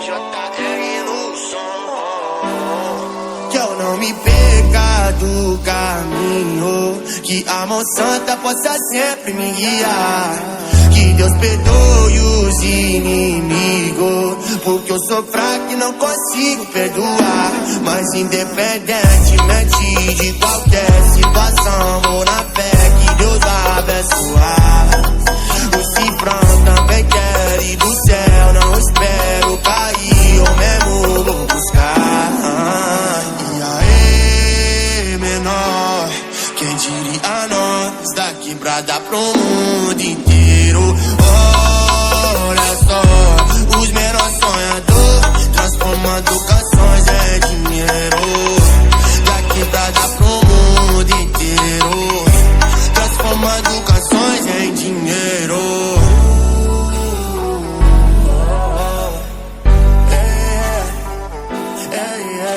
JR no som. Que eu não me perca do caminho, que a mão santa possa sempre me guiar. Que Deus perdoe os inimigos, porque eu sou fraco e não consigo perdoar. Mas independentemente de qualquer situação, vou na fé que Deus vai abençoar. O cifrão também quer ir do céu, não espero cair, eu mesmo vou buscar. E aí, menor, quem diria nós da quebrada pro mundo inteiro? Olha só, os menores sonhadores, transformando canções em dinheiro. Da quebrada pro mundo inteiro, transformando canções em dinheiro.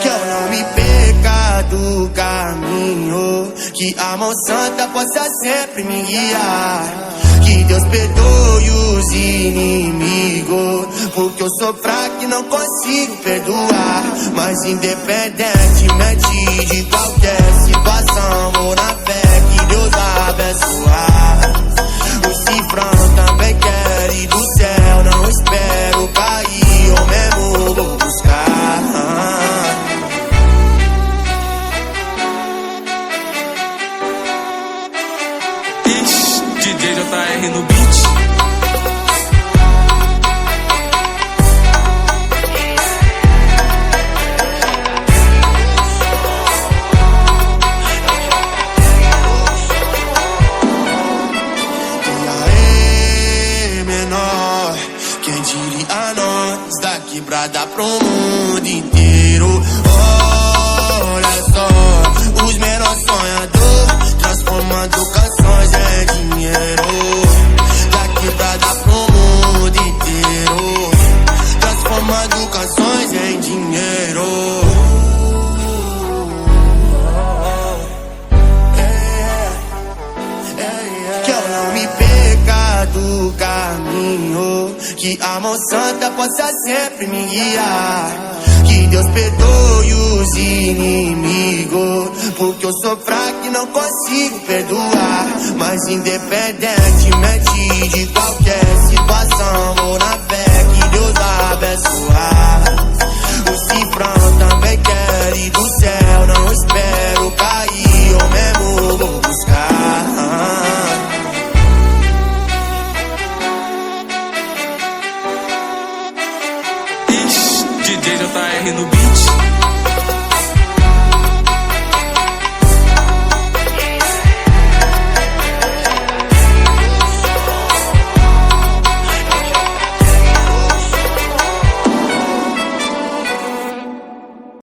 Que eu não me perca do caminho, que a mão santa possa sempre me guiar. Que Deus perdoe os inimigos, porque eu sou fraco e não consigo perdoar. Mas independentemente de qualquer situação, vou na fé que Deus vai abençoar. O cifrão também quer ir do céu, não espero cair, eu mesmo vou buscar. DJ JR no beat. E aí, menor, quem diria nós da quebrada pro mundo inteiro? Olha só, os menores sonhadores, transformando canções em dinheiro. Da quebrada pro mundo inteiro, transformando canções em dinheiro. Que eu não me perca do caminho, que a mão santa possa sempre me guiar. Que Deus perdoe os inimigos, porque eu sou fraco e não consigo perdoar. Mas independentemente de qualquer situação, vou na fé que Deus vai abençoar. O cifrão também quer ir do céu, não espero cair, eu mesmo vou buscar. DJ JR no beat.